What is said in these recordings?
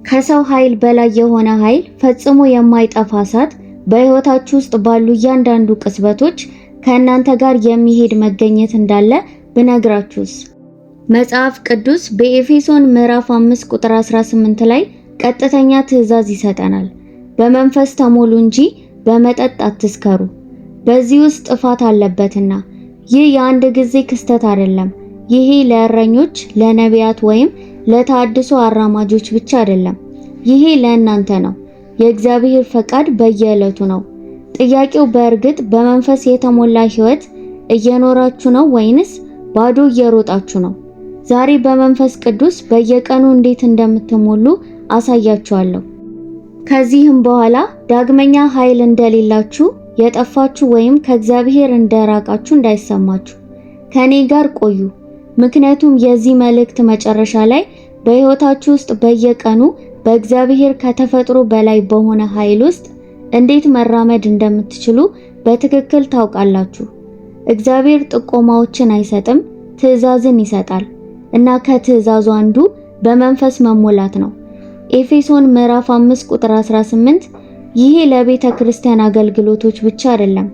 ከሰው ኃይል በላይ የሆነ ኃይል ፈጽሞ የማይጠፋ እሳት በሕይወታችሁ ውስጥ ባሉ እያንዳንዱ ቅጽበቶች ከእናንተ ጋር የሚሄድ መገኘት እንዳለ ብነግራችሁስ? መጽሐፍ ቅዱስ በኤፌሶን ምዕራፍ 5 ቁጥር 18 ላይ ቀጥተኛ ትእዛዝ ይሰጠናል። በመንፈስ ተሞሉ እንጂ በመጠጥ አትስከሩ፣ በዚህ ውስጥ ጥፋት አለበትና። ይህ የአንድ ጊዜ ክስተት አይደለም። ይሄ ለእረኞች፣ ለነቢያት ወይም ለተሐድሶ አራማጆች ብቻ አይደለም። ይሄ ለእናንተ ነው። የእግዚአብሔር ፈቃድ በየዕለቱ ነው። ጥያቄው በእርግጥ በመንፈስ የተሞላ ሕይወት እየኖራችሁ ነው ወይንስ ባዶ እየሮጣችሁ ነው? ዛሬ በመንፈስ ቅዱስ በየቀኑ እንዴት እንደምትሞሉ አሳያችኋለሁ። ከዚህም በኋላ ዳግመኛ ኃይል እንደሌላችሁ የጠፋችሁ ወይም ከእግዚአብሔር እንደራቃችሁ እንዳይሰማችሁ ከኔ ጋር ቆዩ። ምክንያቱም የዚህ መልእክት መጨረሻ ላይ በሕይወታችሁ ውስጥ በየቀኑ በእግዚአብሔር ከተፈጥሮ በላይ በሆነ ኃይል ውስጥ እንዴት መራመድ እንደምትችሉ በትክክል ታውቃላችሁ። እግዚአብሔር ጥቆማዎችን አይሰጥም፣ ትእዛዝን ይሰጣል እና ከትእዛዙ አንዱ በመንፈስ መሞላት ነው። ኤፌሶን ምዕራፍ 5 ቁጥር 18 ይሄ ለቤተ ክርስቲያን አገልግሎቶች ብቻ አይደለም።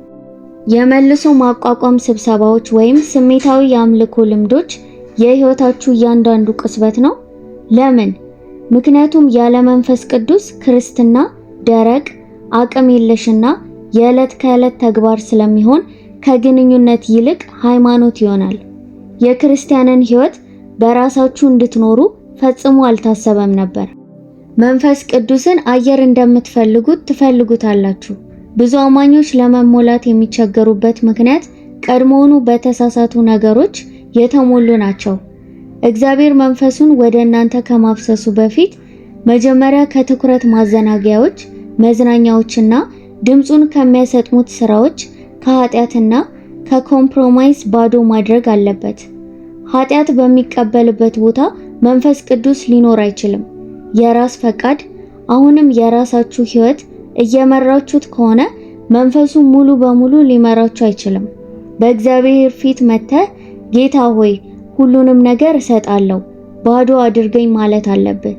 የመልሶ ማቋቋም ስብሰባዎች ወይም ስሜታዊ የአምልኮ ልምዶች የሕይወታችሁ እያንዳንዱ ቅጽበት ነው። ለምን? ምክንያቱም ያለ መንፈስ ቅዱስ ክርስትና ደረቅ፣ አቅም የለሽና የዕለት ከዕለት ተግባር ስለሚሆን ከግንኙነት ይልቅ ሃይማኖት ይሆናል። የክርስቲያንን ሕይወት በራሳችሁ እንድትኖሩ ፈጽሞ አልታሰበም ነበር። መንፈስ ቅዱስን አየር እንደምትፈልጉት ትፈልጉታላችሁ። ብዙ አማኞች ለመሞላት የሚቸገሩበት ምክንያት ቀድሞውኑ በተሳሳቱ ነገሮች የተሞሉ ናቸው። እግዚአብሔር መንፈሱን ወደ እናንተ ከማፍሰሱ በፊት መጀመሪያ ከትኩረት ማዘናጊያዎች፣ መዝናኛዎችና ድምፁን ከሚያሰጥሙት ስራዎች፣ ከኃጢአትና ከኮምፕሮማይዝ ባዶ ማድረግ አለበት። ኃጢአት በሚቀበልበት ቦታ መንፈስ ቅዱስ ሊኖር አይችልም። የራስ ፈቃድ አሁንም የራሳችሁ ሕይወት እየመራችሁት ከሆነ መንፈሱ ሙሉ በሙሉ ሊመራችሁ አይችልም። በእግዚአብሔር ፊት መጥተህ ጌታ ሆይ ሁሉንም ነገር እሰጣለሁ፣ ባዶ አድርገኝ ማለት አለብህ።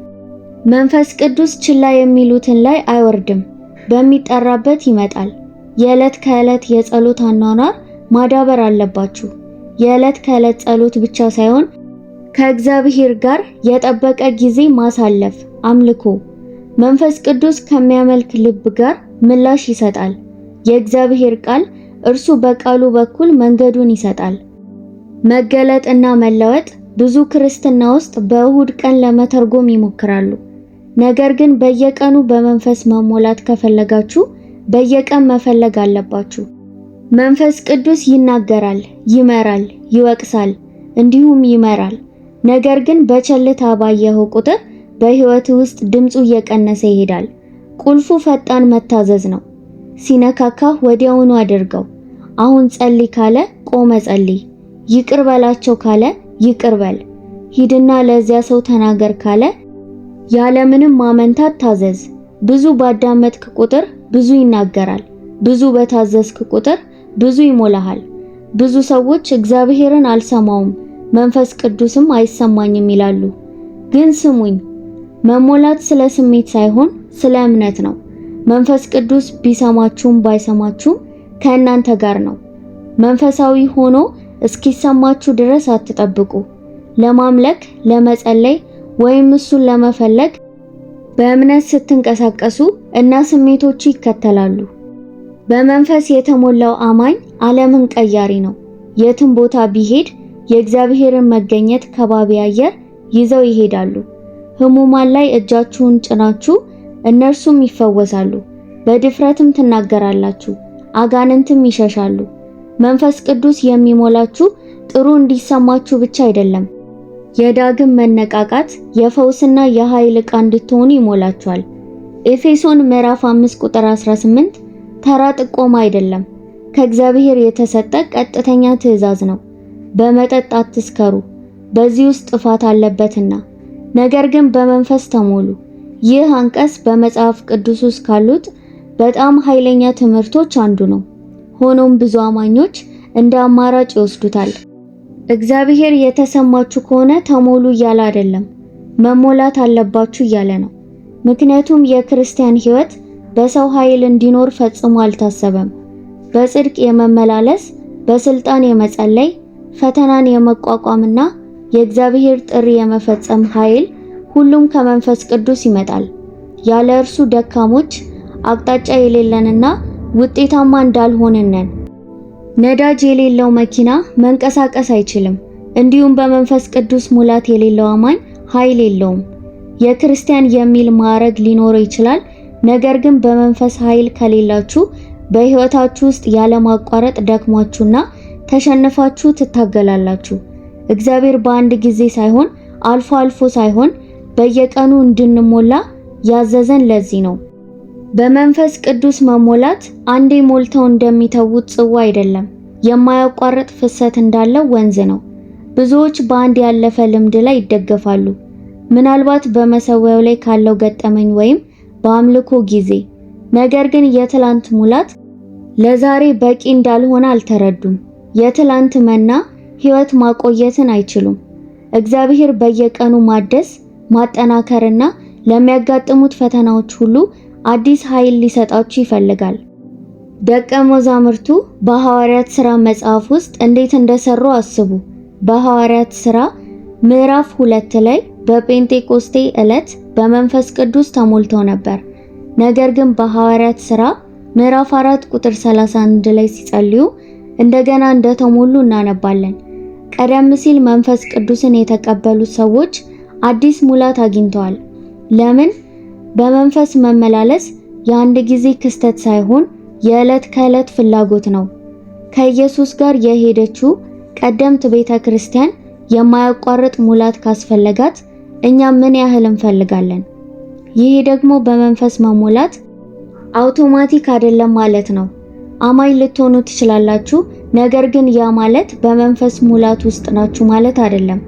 መንፈስ ቅዱስ ችላ የሚሉትን ላይ አይወርድም፣ በሚጠራበት ይመጣል። የዕለት ከዕለት የጸሎት አኗኗር ማዳበር አለባችሁ። የዕለት ከዕለት ጸሎት ብቻ ሳይሆን ከእግዚአብሔር ጋር የጠበቀ ጊዜ ማሳለፍ፣ አምልኮ። መንፈስ ቅዱስ ከሚያመልክ ልብ ጋር ምላሽ ይሰጣል። የእግዚአብሔር ቃል እርሱ በቃሉ በኩል መንገዱን ይሰጣል። መገለጥና መለወጥ ብዙ ክርስትና ውስጥ በእሁድ ቀን ለመተርጎም ይሞክራሉ። ነገር ግን በየቀኑ በመንፈስ መሞላት ከፈለጋችሁ በየቀን መፈለግ አለባችሁ። መንፈስ ቅዱስ ይናገራል፣ ይመራል፣ ይወቅሳል፣ እንዲሁም ይመራል። ነገር ግን በቸልታ ባየኸው ቁጥር በሕይወት ውስጥ ድምፁ እየቀነሰ ይሄዳል። ቁልፉ ፈጣን መታዘዝ ነው። ሲነካካ ወዲያውኑ አድርገው። አሁን ጸልይ ካለ ቆመ ጸልይ። ይቅር በላቸው ካለ ይቅር በል። ሂድና ለዚያ ሰው ተናገር ካለ ያለምንም ማመንታት ታዘዝ። ብዙ ባዳመጥክ ቁጥር ብዙ ይናገራል። ብዙ በታዘዝክ ቁጥር ብዙ ይሞላሃል። ብዙ ሰዎች እግዚአብሔርን አልሰማውም፣ መንፈስ ቅዱስም አይሰማኝም ይላሉ። ግን ስሙኝ፣ መሞላት ስለ ስሜት ሳይሆን ስለ እምነት ነው። መንፈስ ቅዱስ ቢሰማችሁም ባይሰማችሁም ከእናንተ ጋር ነው። መንፈሳዊ ሆኖ እስኪሰማችሁ ድረስ አትጠብቁ። ለማምለክ፣ ለመጸለይ ወይም እሱን ለመፈለግ በእምነት ስትንቀሳቀሱ እና ስሜቶቹ ይከተላሉ። በመንፈስ የተሞላው አማኝ ዓለምን ቀያሪ ነው። የትም ቦታ ቢሄድ የእግዚአብሔርን መገኘት ከባቢ አየር ይዘው ይሄዳሉ። ሕሙማን ላይ እጃችሁን ጭናችሁ እነርሱም ይፈወሳሉ። በድፍረትም ትናገራላችሁ፣ አጋንንትም ይሸሻሉ። መንፈስ ቅዱስ የሚሞላችሁ ጥሩ እንዲሰማችሁ ብቻ አይደለም። የዳግም መነቃቃት፣ የፈውስና የኃይል ዕቃ እንድትሆኑ ይሞላችኋል። ኤፌሶን ምዕራፍ 5 ቁጥር 18 ተራ ጥቆማ አይደለም፣ ከእግዚአብሔር የተሰጠ ቀጥተኛ ትእዛዝ ነው። በመጠጥ አትስከሩ፣ በዚህ ውስጥ ጥፋት አለበትና፣ ነገር ግን በመንፈስ ተሞሉ። ይህ አንቀጽ በመጽሐፍ ቅዱስ ውስጥ ካሉት በጣም ኃይለኛ ትምህርቶች አንዱ ነው። ሆኖም ብዙ አማኞች እንደ አማራጭ ይወስዱታል። እግዚአብሔር የተሰማችሁ ከሆነ ተሞሉ እያለ አይደለም፣ መሞላት አለባችሁ እያለ ነው። ምክንያቱም የክርስቲያን ሕይወት በሰው ኃይል እንዲኖር ፈጽሞ አልታሰበም። በጽድቅ የመመላለስ፣ በስልጣን የመጸለይ፣ ፈተናን የመቋቋምና የእግዚአብሔር ጥሪ የመፈጸም ኃይል ሁሉም ከመንፈስ ቅዱስ ይመጣል። ያለ እርሱ ደካሞች፣ አቅጣጫ የሌለንና ውጤታማ እንዳልሆንን ነን። ነዳጅ የሌለው መኪና መንቀሳቀስ አይችልም። እንዲሁም በመንፈስ ቅዱስ ሙላት የሌለው አማኝ ኃይል የለውም። የክርስቲያን የሚል ማዕረግ ሊኖረው ይችላል። ነገር ግን በመንፈስ ኃይል ከሌላችሁ በሕይወታችሁ ውስጥ ያለማቋረጥ ደክሟችሁና ተሸንፋችሁ ትታገላላችሁ። እግዚአብሔር በአንድ ጊዜ ሳይሆን አልፎ አልፎ ሳይሆን በየቀኑ እንድንሞላ ያዘዘን ለዚህ ነው። በመንፈስ ቅዱስ መሞላት አንዴ ሞልተው እንደሚተዉት ጽዋ አይደለም፣ የማያቋርጥ ፍሰት እንዳለው ወንዝ ነው። ብዙዎች በአንድ ያለፈ ልምድ ላይ ይደገፋሉ፣ ምናልባት በመሰዊያው ላይ ካለው ገጠመኝ ወይም በአምልኮ ጊዜ። ነገር ግን የትላንት ሙላት ለዛሬ በቂ እንዳልሆነ አልተረዱም። የትላንት መና ሕይወት ማቆየትን አይችሉም። እግዚአብሔር በየቀኑ ማደስ፣ ማጠናከርና ለሚያጋጥሙት ፈተናዎች ሁሉ አዲስ ኃይል ሊሰጣችሁ ይፈልጋል። ደቀ መዛሙርቱ በሐዋርያት ሥራ መጽሐፍ ውስጥ እንዴት እንደሰሩ አስቡ። በሐዋርያት ሥራ ምዕራፍ 2 ላይ በጴንጤቆስቴ ዕለት በመንፈስ ቅዱስ ተሞልተው ነበር። ነገር ግን በሐዋርያት ሥራ ምዕራፍ 4 ቁጥር 31 ላይ ሲጸልዩ እንደገና እንደተሞሉ እናነባለን። ቀደም ሲል መንፈስ ቅዱስን የተቀበሉት ሰዎች አዲስ ሙላት አግኝተዋል። ለምን? በመንፈስ መመላለስ የአንድ ጊዜ ክስተት ሳይሆን የዕለት ከዕለት ፍላጎት ነው። ከኢየሱስ ጋር የሄደችው ቀደምት ቤተ ክርስቲያን የማያቋርጥ ሙላት ካስፈለጋት እኛ ምን ያህል እንፈልጋለን? ይህ ደግሞ በመንፈስ መሞላት አውቶማቲክ አይደለም ማለት ነው። አማኝ ልትሆኑ ትችላላችሁ፣ ነገር ግን ያ ማለት በመንፈስ ሙላት ውስጥ ናችሁ ማለት አይደለም።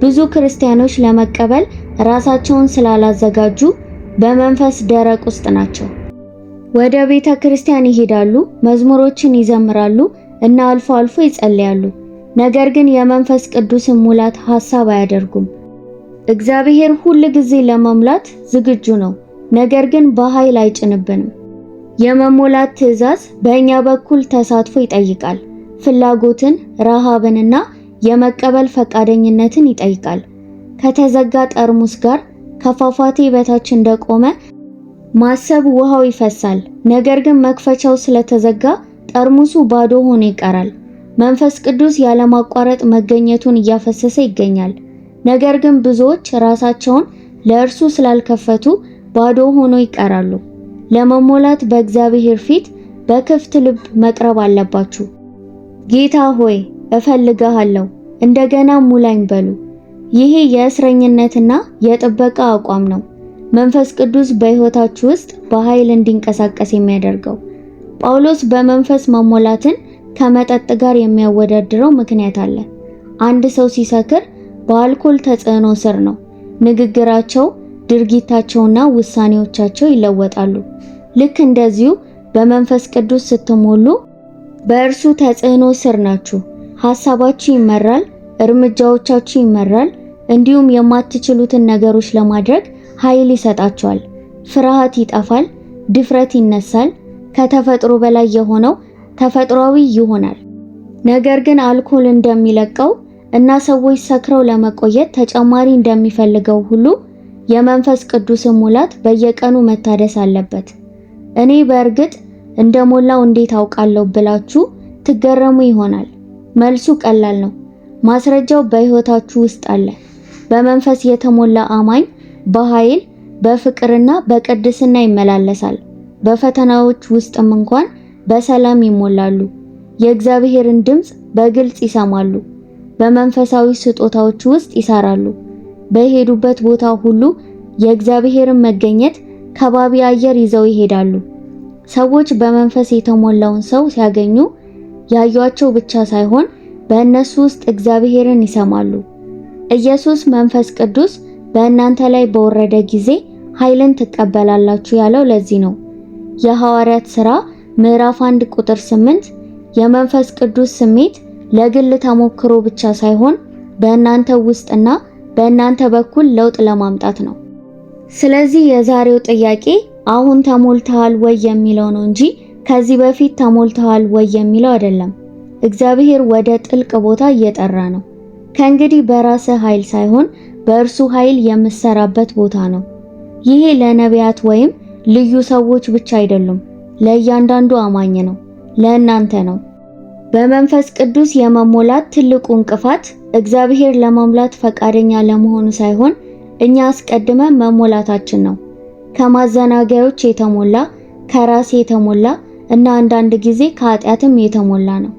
ብዙ ክርስቲያኖች ለመቀበል ራሳቸውን ስላላዘጋጁ በመንፈስ ደረቅ ውስጥ ናቸው። ወደ ቤተ ክርስቲያን ይሄዳሉ፣ መዝሙሮችን ይዘምራሉ እና አልፎ አልፎ ይጸልያሉ። ነገር ግን የመንፈስ ቅዱስን ሙላት ሐሳብ አያደርጉም። እግዚአብሔር ሁል ጊዜ ለመሙላት ዝግጁ ነው፣ ነገር ግን በኃይል አይጭንብንም። የመሞላት ትዕዛዝ በእኛ በኩል ተሳትፎ ይጠይቃል። ፍላጎትን፣ ረሃብንና የመቀበል ፈቃደኝነትን ይጠይቃል። ከተዘጋ ጠርሙስ ጋር ከፏፏቴ በታች እንደቆመ ማሰብ ውሃው ይፈሳል። ነገር ግን መክፈቻው ስለተዘጋ ጠርሙሱ ባዶ ሆኖ ይቀራል። መንፈስ ቅዱስ ያለማቋረጥ መገኘቱን እያፈሰሰ ይገኛል። ነገር ግን ብዙዎች ራሳቸውን ለእርሱ ስላልከፈቱ ባዶ ሆኖ ይቀራሉ። ለመሞላት በእግዚአብሔር ፊት በክፍት ልብ መቅረብ አለባችሁ። ጌታ ሆይ እፈልግሃለሁ፣ እንደገና ሙላኝ በሉ። ይሄ የእስረኝነትና የጥበቃ አቋም ነው። መንፈስ ቅዱስ በሕይወታችሁ ውስጥ በኃይል እንዲንቀሳቀስ የሚያደርገው። ጳውሎስ በመንፈስ መሞላትን ከመጠጥ ጋር የሚያወዳድረው ምክንያት አለ። አንድ ሰው ሲሰክር በአልኮል ተጽዕኖ ስር ነው። ንግግራቸው፣ ድርጊታቸውና ውሳኔዎቻቸው ይለወጣሉ። ልክ እንደዚሁ በመንፈስ ቅዱስ ስትሞሉ በእርሱ ተጽዕኖ ስር ናችሁ። ሐሳባችሁ ይመራል፣ እርምጃዎቻችሁ ይመራል፣ እንዲሁም የማትችሉትን ነገሮች ለማድረግ ኃይል ይሰጣችኋል። ፍርሃት ይጠፋል፣ ድፍረት ይነሳል፣ ከተፈጥሮ በላይ የሆነው ተፈጥሯዊ ይሆናል። ነገር ግን አልኮል እንደሚለቀው እና ሰዎች ሰክረው ለመቆየት ተጨማሪ እንደሚፈልገው ሁሉ የመንፈስ ቅዱስን ሙላት በየቀኑ መታደስ አለበት። እኔ በእርግጥ እንደሞላው እንዴት አውቃለሁ ብላችሁ ትገረሙ ይሆናል። መልሱ ቀላል ነው። ማስረጃው በሕይወታችሁ ውስጥ አለ። በመንፈስ የተሞላ አማኝ በኃይል በፍቅርና በቅድስና ይመላለሳል። በፈተናዎች ውስጥም እንኳን በሰላም ይሞላሉ። የእግዚአብሔርን ድምፅ በግልጽ ይሰማሉ። በመንፈሳዊ ስጦታዎች ውስጥ ይሰራሉ። በሄዱበት ቦታ ሁሉ የእግዚአብሔርን መገኘት ከባቢ አየር ይዘው ይሄዳሉ። ሰዎች በመንፈስ የተሞላውን ሰው ሲያገኙ ያዩአቸው ብቻ ሳይሆን በእነሱ ውስጥ እግዚአብሔርን ይሰማሉ። ኢየሱስ መንፈስ ቅዱስ በእናንተ ላይ በወረደ ጊዜ ኃይልን ትቀበላላችሁ ያለው ለዚህ ነው። የሐዋርያት ሥራ ምዕራፍ 1 ቁጥር 8 የመንፈስ ቅዱስ ስሜት ለግል ተሞክሮ ብቻ ሳይሆን በእናንተ ውስጥና በእናንተ በኩል ለውጥ ለማምጣት ነው። ስለዚህ የዛሬው ጥያቄ አሁን ተሞልተሃል ወይ የሚለው ነው እንጂ ከዚህ በፊት ተሞልተሃል ወይ የሚለው አይደለም። እግዚአብሔር ወደ ጥልቅ ቦታ እየጠራ ነው። ከእንግዲህ በራስህ ኃይል ሳይሆን በእርሱ ኃይል የምትሰራበት ቦታ ነው። ይሄ ለነቢያት ወይም ልዩ ሰዎች ብቻ አይደሉም፣ ለእያንዳንዱ አማኝ ነው፣ ለእናንተ ነው። በመንፈስ ቅዱስ የመሞላት ትልቁ እንቅፋት እግዚአብሔር ለመሙላት ፈቃደኛ ለመሆኑ ሳይሆን እኛ አስቀድመን መሞላታችን ነው። ከማዘናጋዮች የተሞላ፣ ከራስ የተሞላ እና አንዳንድ ጊዜ ከኃጢአትም የተሞላ ነው።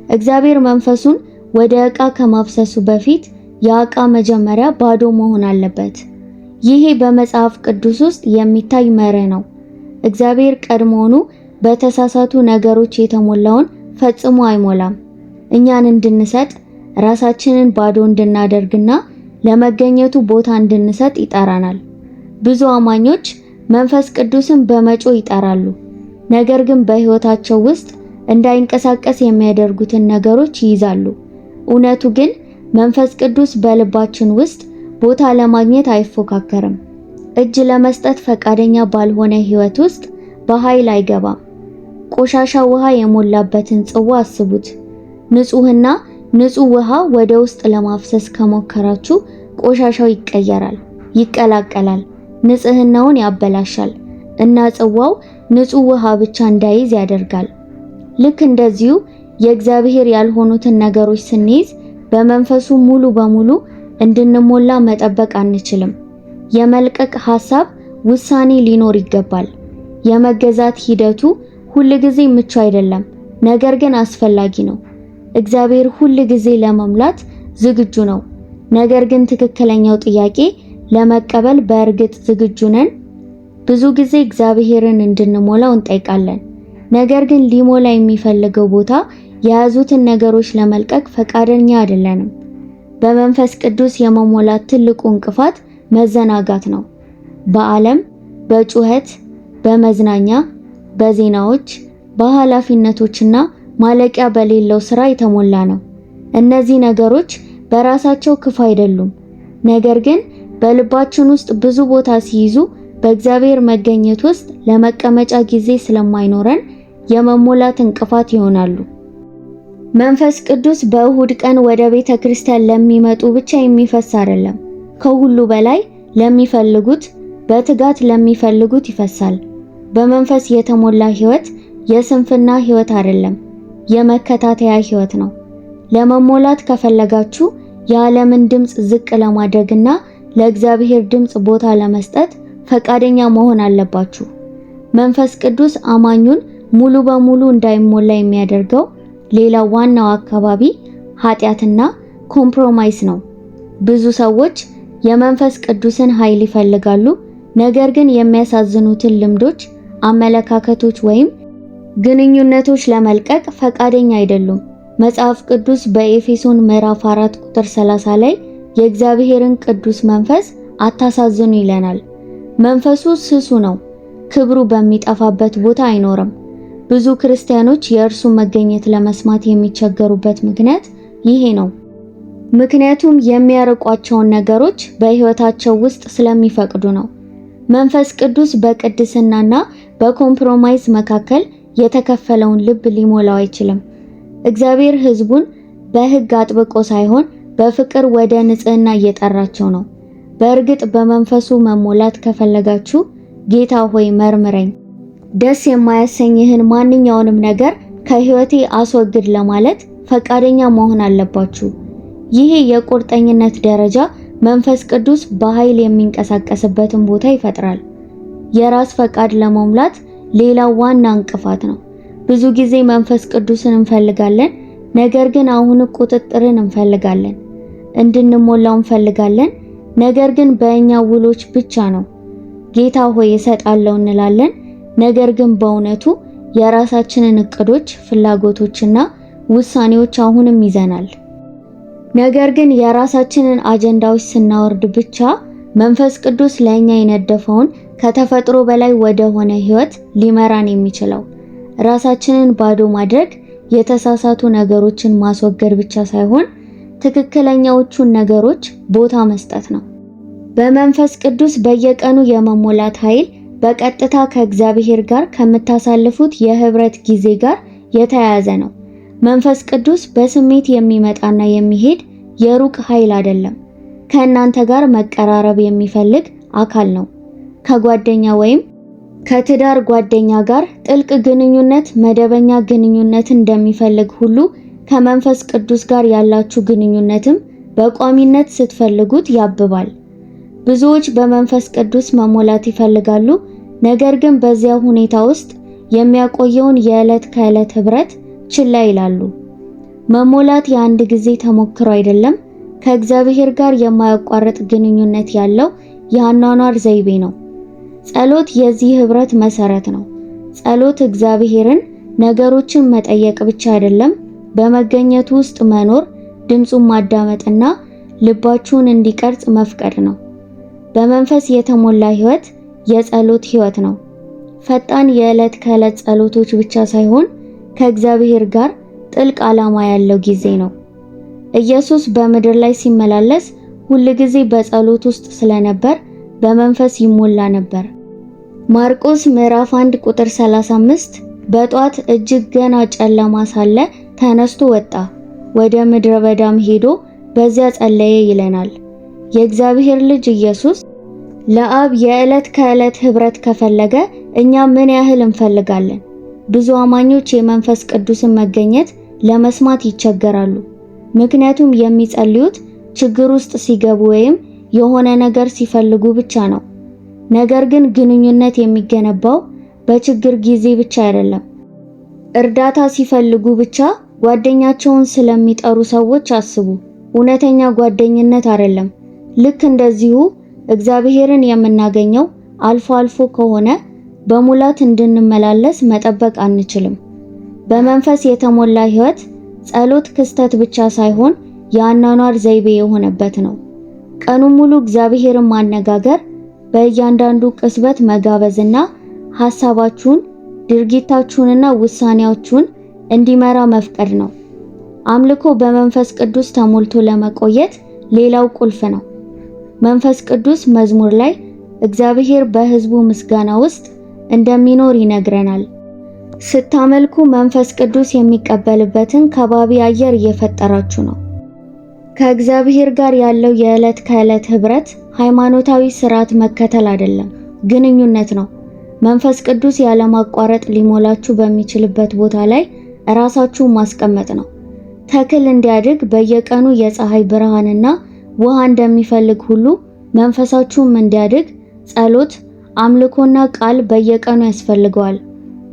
እግዚአብሔር መንፈሱን ወደ ዕቃ ከማፍሰሱ በፊት የዕቃ መጀመሪያ ባዶ መሆን አለበት። ይሄ በመጽሐፍ ቅዱስ ውስጥ የሚታይ መርህ ነው። እግዚአብሔር ቀድሞውኑ በተሳሳቱ ነገሮች የተሞላውን ፈጽሞ አይሞላም። እኛን እንድንሰጥ፣ ራሳችንን ባዶ እንድናደርግና ለመገኘቱ ቦታ እንድንሰጥ ይጠራናል። ብዙ አማኞች መንፈስ ቅዱስን በመጮህ ይጠራሉ፣ ነገር ግን በሕይወታቸው ውስጥ እንዳይንቀሳቀስ የሚያደርጉትን ነገሮች ይይዛሉ። እውነቱ ግን መንፈስ ቅዱስ በልባችን ውስጥ ቦታ ለማግኘት አይፎካከርም። እጅ ለመስጠት ፈቃደኛ ባልሆነ ሕይወት ውስጥ በኃይል አይገባም። ቆሻሻ ውሃ የሞላበትን ጽዋ አስቡት። ንጹህና ንጹህ ውሃ ወደ ውስጥ ለማፍሰስ ከሞከራችሁ ቆሻሻው ይቀየራል፣ ይቀላቀላል፣ ንጽህናውን ያበላሻል እና ጽዋው ንጹህ ውሃ ብቻ እንዳይዝ ያደርጋል። ልክ እንደዚሁ የእግዚአብሔር ያልሆኑትን ነገሮች ስንይዝ በመንፈሱ ሙሉ በሙሉ እንድንሞላ መጠበቅ አንችልም። የመልቀቅ ሐሳብ ውሳኔ ሊኖር ይገባል። የመገዛት ሂደቱ ሁልጊዜ ምቹ አይደለም፣ ነገር ግን አስፈላጊ ነው። እግዚአብሔር ሁልጊዜ ለመሙላት ዝግጁ ነው። ነገር ግን ትክክለኛው ጥያቄ ለመቀበል በእርግጥ ዝግጁ ነን? ብዙ ጊዜ እግዚአብሔርን እንድንሞላው እንጠይቃለን፣ ነገር ግን ሊሞላ የሚፈልገው ቦታ የያዙትን ነገሮች ለመልቀቅ ፈቃደኛ አይደለንም። በመንፈስ ቅዱስ የመሞላት ትልቁ እንቅፋት መዘናጋት ነው። በዓለም፣ በጩኸት፣ በመዝናኛ፣ በዜናዎች፣ በኃላፊነቶችና ማለቂያ በሌለው ስራ የተሞላ ነው። እነዚህ ነገሮች በራሳቸው ክፉ አይደሉም፣ ነገር ግን በልባችን ውስጥ ብዙ ቦታ ሲይዙ በእግዚአብሔር መገኘት ውስጥ ለመቀመጫ ጊዜ ስለማይኖረን የመሞላት እንቅፋት ይሆናሉ። መንፈስ ቅዱስ በእሁድ ቀን ወደ ቤተ ክርስቲያን ለሚመጡ ብቻ የሚፈስ አይደለም። ከሁሉ በላይ ለሚፈልጉት፣ በትጋት ለሚፈልጉት ይፈሳል። በመንፈስ የተሞላ ሕይወት የስንፍና ሕይወት አይደለም፣ የመከታተያ ሕይወት ነው። ለመሞላት ከፈለጋችሁ የዓለምን ድምፅ ዝቅ ለማድረግና ለእግዚአብሔር ድምፅ ቦታ ለመስጠት ፈቃደኛ መሆን አለባችሁ። መንፈስ ቅዱስ አማኙን ሙሉ በሙሉ እንዳይሞላ የሚያደርገው ሌላው ዋናው አካባቢ ኃጢአትና ኮምፕሮማይስ ነው። ብዙ ሰዎች የመንፈስ ቅዱስን ኃይል ይፈልጋሉ፣ ነገር ግን የሚያሳዝኑትን ልምዶች፣ አመለካከቶች ወይም ግንኙነቶች ለመልቀቅ ፈቃደኛ አይደሉም። መጽሐፍ ቅዱስ በኤፌሶን ምዕራፍ 4 ቁጥር 30 ላይ የእግዚአብሔርን ቅዱስ መንፈስ አታሳዝኑ ይለናል። መንፈሱ ስሱ ነው፣ ክብሩ በሚጠፋበት ቦታ አይኖርም። ብዙ ክርስቲያኖች የእርሱ መገኘት ለመስማት የሚቸገሩበት ምክንያት ይሄ ነው። ምክንያቱም የሚያርቋቸውን ነገሮች በሕይወታቸው ውስጥ ስለሚፈቅዱ ነው። መንፈስ ቅዱስ በቅድስናና በኮምፕሮማይዝ መካከል የተከፈለውን ልብ ሊሞላው አይችልም። እግዚአብሔር ሕዝቡን በሕግ አጥብቆ ሳይሆን በፍቅር ወደ ንጽህና እየጠራቸው ነው። በእርግጥ በመንፈሱ መሞላት ከፈለጋችሁ ጌታ ሆይ መርምረኝ፣ ደስ የማያሰኝህን ማንኛውንም ነገር ከሕይወቴ አስወግድ ለማለት ፈቃደኛ መሆን አለባችሁ። ይሄ የቁርጠኝነት ደረጃ መንፈስ ቅዱስ በኃይል የሚንቀሳቀስበትን ቦታ ይፈጥራል። የራስ ፈቃድ ለመሙላት ሌላው ዋና እንቅፋት ነው። ብዙ ጊዜ መንፈስ ቅዱስን እንፈልጋለን፣ ነገር ግን አሁን ቁጥጥርን እንፈልጋለን። እንድንሞላው እንፈልጋለን፣ ነገር ግን በእኛ ውሎች ብቻ ነው። ጌታ ሆይ እሰጣለሁ እንላለን፣ ነገር ግን በእውነቱ የራሳችንን እቅዶች፣ ፍላጎቶችና ውሳኔዎች አሁንም ይዘናል። ነገር ግን የራሳችንን አጀንዳዎች ስናወርድ ብቻ መንፈስ ቅዱስ ለኛ የነደፈውን ከተፈጥሮ በላይ ወደ ሆነ ሕይወት ሊመራን የሚችለው። ራሳችንን ባዶ ማድረግ የተሳሳቱ ነገሮችን ማስወገድ ብቻ ሳይሆን ትክክለኛዎቹን ነገሮች ቦታ መስጠት ነው። በመንፈስ ቅዱስ በየቀኑ የመሞላት ኃይል በቀጥታ ከእግዚአብሔር ጋር ከምታሳልፉት የህብረት ጊዜ ጋር የተያያዘ ነው። መንፈስ ቅዱስ በስሜት የሚመጣና የሚሄድ የሩቅ ኃይል አይደለም። ከእናንተ ጋር መቀራረብ የሚፈልግ አካል ነው። ከጓደኛ ወይም ከትዳር ጓደኛ ጋር ጥልቅ ግንኙነት መደበኛ ግንኙነት እንደሚፈልግ ሁሉ ከመንፈስ ቅዱስ ጋር ያላችሁ ግንኙነትም በቋሚነት ስትፈልጉት ያብባል። ብዙዎች በመንፈስ ቅዱስ መሞላት ይፈልጋሉ፣ ነገር ግን በዚያ ሁኔታ ውስጥ የሚያቆየውን የዕለት ከዕለት ህብረት ችላ ይላሉ። መሞላት የአንድ ጊዜ ተሞክሮ አይደለም፣ ከእግዚአብሔር ጋር የማያቋርጥ ግንኙነት ያለው የአኗኗር ዘይቤ ነው። ጸሎት የዚህ ህብረት መሰረት ነው። ጸሎት እግዚአብሔርን ነገሮችን መጠየቅ ብቻ አይደለም፣ በመገኘቱ ውስጥ መኖር፣ ድምፁን ማዳመጥና ልባችሁን እንዲቀርጽ መፍቀድ ነው። በመንፈስ የተሞላ ህይወት የጸሎት ህይወት ነው። ፈጣን የዕለት ከዕለት ጸሎቶች ብቻ ሳይሆን ከእግዚአብሔር ጋር ጥልቅ ዓላማ ያለው ጊዜ ነው። ኢየሱስ በምድር ላይ ሲመላለስ ሁል ጊዜ በጸሎት ውስጥ ስለነበር በመንፈስ ይሞላ ነበር። ማርቆስ ምዕራፍ 1 ቁጥር 35 በጧት እጅግ ገና ጨለማ ሳለ ተነስቶ ወጣ፣ ወደ ምድረ በዳም ሄዶ በዚያ ጸለየ ይለናል። የእግዚአብሔር ልጅ ኢየሱስ ለአብ የዕለት ከዕለት ህብረት ከፈለገ እኛ ምን ያህል እንፈልጋለን? ብዙ አማኞች የመንፈስ ቅዱስን መገኘት ለመስማት ይቸገራሉ። ምክንያቱም የሚጸልዩት ችግር ውስጥ ሲገቡ ወይም የሆነ ነገር ሲፈልጉ ብቻ ነው። ነገር ግን ግንኙነት የሚገነባው በችግር ጊዜ ብቻ አይደለም። እርዳታ ሲፈልጉ ብቻ ጓደኛቸውን ስለሚጠሩ ሰዎች አስቡ። እውነተኛ ጓደኝነት አይደለም። ልክ እንደዚሁ እግዚአብሔርን የምናገኘው አልፎ አልፎ ከሆነ በሙላት እንድንመላለስ መጠበቅ አንችልም። በመንፈስ የተሞላ ህይወት ጸሎት ክስተት ብቻ ሳይሆን የአኗኗር ዘይቤ የሆነበት ነው። ቀኑን ሙሉ እግዚአብሔርን ማነጋገር፣ በእያንዳንዱ ቅጽበት መጋበዝና ሐሳባችሁን፣ ድርጊታችሁንና ውሳኔያችሁን እንዲመራ መፍቀድ ነው። አምልኮ በመንፈስ ቅዱስ ተሞልቶ ለመቆየት ሌላው ቁልፍ ነው። መንፈስ ቅዱስ መዝሙር ላይ እግዚአብሔር በሕዝቡ ምስጋና ውስጥ እንደሚኖር ይነግረናል። ስታመልኩ መንፈስ ቅዱስ የሚቀበልበትን ከባቢ አየር እየፈጠራችሁ ነው። ከእግዚአብሔር ጋር ያለው የዕለት ከዕለት ህብረት ሃይማኖታዊ ስርዓት መከተል አይደለም፣ ግንኙነት ነው። መንፈስ ቅዱስ ያለማቋረጥ ሊሞላችሁ በሚችልበት ቦታ ላይ ራሳችሁን ማስቀመጥ ነው። ተክል እንዲያድግ በየቀኑ የፀሐይ ብርሃንና ውሃ እንደሚፈልግ ሁሉ መንፈሳችሁም እንዲያድግ ጸሎት፣ አምልኮና ቃል በየቀኑ ያስፈልገዋል።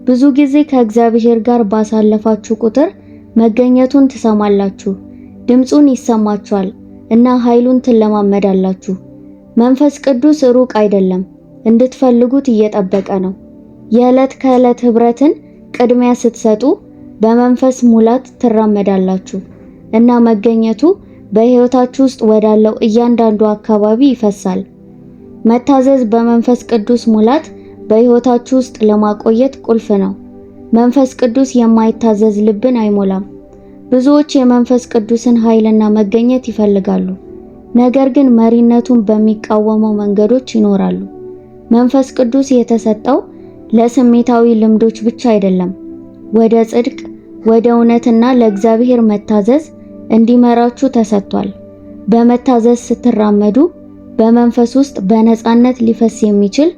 ብዙ ጊዜ ከእግዚአብሔር ጋር ባሳለፋችሁ ቁጥር መገኘቱን ትሰማላችሁ፣ ድምጹን ይሰማችኋል እና ኃይሉን ትለማመዳላችሁ። መንፈስ ቅዱስ ሩቅ አይደለም፣ እንድትፈልጉት እየጠበቀ ነው። የዕለት ከዕለት ህብረትን ቅድሚያ ስትሰጡ በመንፈስ ሙላት ትራመዳላችሁ እና መገኘቱ በህይወታችሁ ውስጥ ወዳለው እያንዳንዱ አካባቢ ይፈሳል። መታዘዝ በመንፈስ ቅዱስ ሙላት በህይወታችሁ ውስጥ ለማቆየት ቁልፍ ነው። መንፈስ ቅዱስ የማይታዘዝ ልብን አይሞላም። ብዙዎች የመንፈስ ቅዱስን ኃይልና መገኘት ይፈልጋሉ፣ ነገር ግን መሪነቱን በሚቃወመው መንገዶች ይኖራሉ። መንፈስ ቅዱስ የተሰጠው ለስሜታዊ ልምዶች ብቻ አይደለም፣ ወደ ጽድቅ፣ ወደ እውነትና ለእግዚአብሔር መታዘዝ እንዲመራችሁ ተሰጥቷል። በመታዘዝ ስትራመዱ በመንፈስ ውስጥ በነፃነት ሊፈስ የሚችል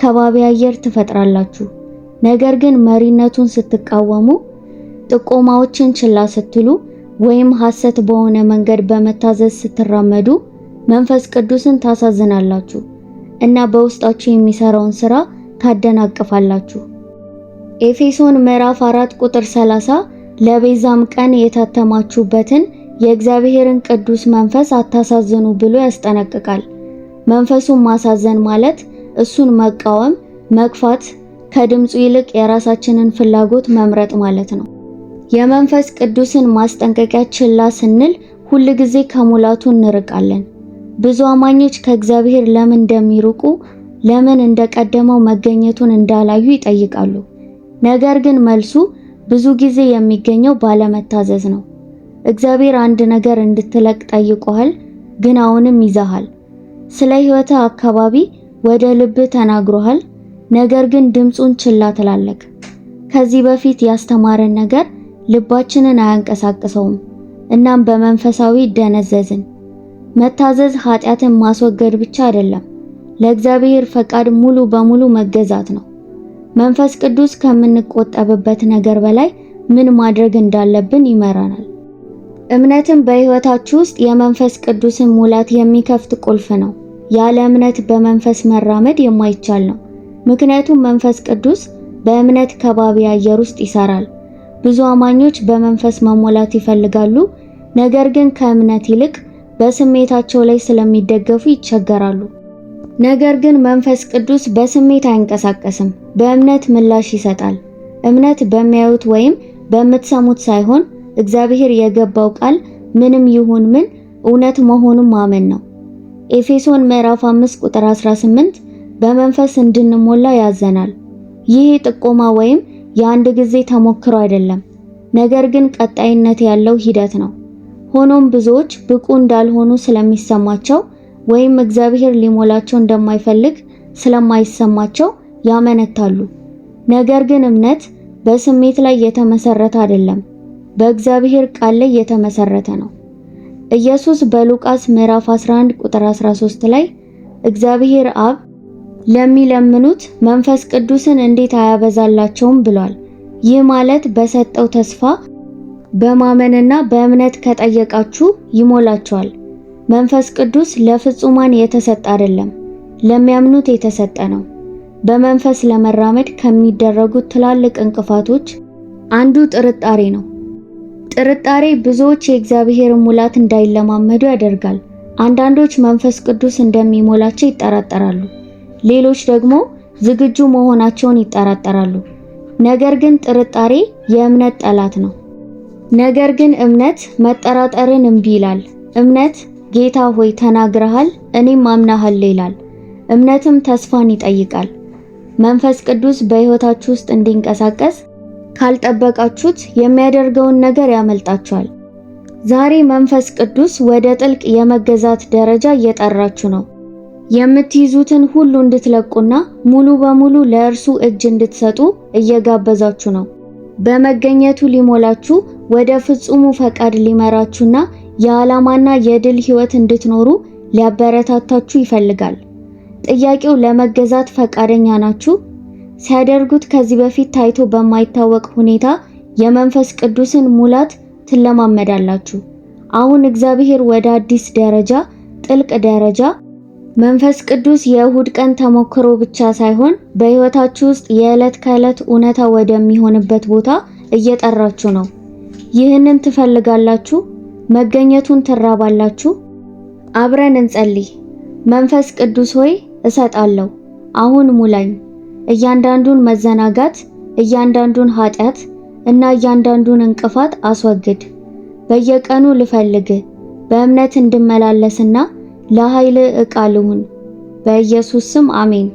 ከባቢ አየር ትፈጥራላችሁ። ነገር ግን መሪነቱን ስትቃወሙ፣ ጥቆማዎችን ችላ ስትሉ ወይም ሐሰት በሆነ መንገድ በመታዘዝ ስትራመዱ መንፈስ ቅዱስን ታሳዝናላችሁ እና በውስጣችሁ የሚሰራውን ሥራ ታደናቅፋላችሁ። ኤፌሶን ምዕራፍ 4 ቁጥር 30 ለቤዛም ቀን የታተማችሁበትን የእግዚአብሔርን ቅዱስ መንፈስ አታሳዝኑ ብሎ ያስጠነቅቃል። መንፈሱን ማሳዘን ማለት እሱን መቃወም፣ መግፋት፣ ከድምፁ ይልቅ የራሳችንን ፍላጎት መምረጥ ማለት ነው። የመንፈስ ቅዱስን ማስጠንቀቂያ ችላ ስንል ሁል ጊዜ ከሙላቱ እንርቃለን። ብዙ አማኞች ከእግዚአብሔር ለምን እንደሚርቁ፣ ለምን እንደቀደመው መገኘቱን እንዳላዩ ይጠይቃሉ። ነገር ግን መልሱ ብዙ ጊዜ የሚገኘው ባለመታዘዝ ነው። እግዚአብሔር አንድ ነገር እንድትለቅ ጠይቆሃል፣ ግን አሁንም ይዘሃል። ስለ ሕይወትህ አካባቢ ወደ ልብህ ተናግሮሃል፣ ነገር ግን ድምፁን ችላ ትላለህ። ከዚህ በፊት ያስተማረን ነገር ልባችንን አያንቀሳቅሰውም። እናም በመንፈሳዊ ደነዘዝን። መታዘዝ ኃጢአትን ማስወገድ ብቻ አይደለም፣ ለእግዚአብሔር ፈቃድ ሙሉ በሙሉ መገዛት ነው። መንፈስ ቅዱስ ከምንቆጠብበት ነገር በላይ ምን ማድረግ እንዳለብን ይመራናል። እምነትም በሕይወታችሁ ውስጥ የመንፈስ ቅዱስን ሙላት የሚከፍት ቁልፍ ነው። ያለ እምነት በመንፈስ መራመድ የማይቻል ነው። ምክንያቱም መንፈስ ቅዱስ በእምነት ከባቢ አየር ውስጥ ይሰራል። ብዙ አማኞች በመንፈስ መሞላት ይፈልጋሉ፣ ነገር ግን ከእምነት ይልቅ በስሜታቸው ላይ ስለሚደገፉ ይቸገራሉ። ነገር ግን መንፈስ ቅዱስ በስሜት አይንቀሳቀስም፣ በእምነት ምላሽ ይሰጣል። እምነት በሚያዩት ወይም በምትሰሙት ሳይሆን እግዚአብሔር የገባው ቃል ምንም ይሁን ምን እውነት መሆኑን ማመን ነው። ኤፌሶን ምዕራፍ 5 ቁጥር 18 በመንፈስ እንድንሞላ ያዘናል። ይህ ጥቆማ ወይም የአንድ ጊዜ ተሞክሮ አይደለም፣ ነገር ግን ቀጣይነት ያለው ሂደት ነው። ሆኖም ብዙዎች ብቁ እንዳልሆኑ ስለሚሰማቸው ወይም እግዚአብሔር ሊሞላቸው እንደማይፈልግ ስለማይሰማቸው ያመነታሉ። ነገር ግን እምነት በስሜት ላይ የተመሰረተ አይደለም፣ በእግዚአብሔር ቃል ላይ የተመሰረተ ነው። ኢየሱስ በሉቃስ ምዕራፍ 11 ቁጥር 13 ላይ እግዚአብሔር አብ ለሚለምኑት መንፈስ ቅዱስን እንዴት አያበዛላቸውም ብሏል። ይህ ማለት በሰጠው ተስፋ በማመንና በእምነት ከጠየቃችሁ ይሞላችኋል። መንፈስ ቅዱስ ለፍጹማን የተሰጠ አይደለም፣ ለሚያምኑት የተሰጠ ነው። በመንፈስ ለመራመድ ከሚደረጉት ትላልቅ እንቅፋቶች አንዱ ጥርጣሬ ነው። ጥርጣሬ ብዙዎች የእግዚአብሔርን ሙላት እንዳይለማመዱ ያደርጋል። አንዳንዶች መንፈስ ቅዱስ እንደሚሞላቸው ይጠራጠራሉ፣ ሌሎች ደግሞ ዝግጁ መሆናቸውን ይጠራጠራሉ። ነገር ግን ጥርጣሬ የእምነት ጠላት ነው። ነገር ግን እምነት መጠራጠርን እምቢ ይላል። እምነት ጌታ ሆይ ተናግረሃል፣ እኔም አምናለሁ ይላል። እምነትም ተስፋን ይጠይቃል። መንፈስ ቅዱስ በሕይወታችሁ ውስጥ እንዲንቀሳቀስ ካልጠበቃችሁት የሚያደርገውን ነገር ያመልጣችኋል። ዛሬ መንፈስ ቅዱስ ወደ ጥልቅ የመገዛት ደረጃ እየጠራችሁ ነው። የምትይዙትን ሁሉ እንድትለቁና ሙሉ በሙሉ ለእርሱ እጅ እንድትሰጡ እየጋበዛችሁ ነው። በመገኘቱ ሊሞላችሁ፣ ወደ ፍጹሙ ፈቃድ ሊመራችሁና የዓላማና የድል ሕይወት እንድትኖሩ ሊያበረታታችሁ ይፈልጋል። ጥያቄው ለመገዛት ፈቃደኛ ናችሁ? ሲያደርጉት ከዚህ በፊት ታይቶ በማይታወቅ ሁኔታ የመንፈስ ቅዱስን ሙላት ትለማመዳላችሁ። አሁን እግዚአብሔር ወደ አዲስ ደረጃ፣ ጥልቅ ደረጃ መንፈስ ቅዱስ የእሁድ ቀን ተሞክሮ ብቻ ሳይሆን በሕይወታችሁ ውስጥ የዕለት ከዕለት እውነታ ወደሚሆንበት ቦታ እየጠራችሁ ነው። ይህንን ትፈልጋላችሁ? መገኘቱን ትራባላችሁ? አብረን እንጸልይ። መንፈስ ቅዱስ ሆይ እሰጣለሁ፣ አሁን ሙላኝ። እያንዳንዱን መዘናጋት፣ እያንዳንዱን ኃጢአት እና እያንዳንዱን እንቅፋት አስወግድ። በየቀኑ ልፈልግ፣ በእምነት እንድመላለስና ለኃይል ዕቃ ልሁን። በኢየሱስ ስም አሜን።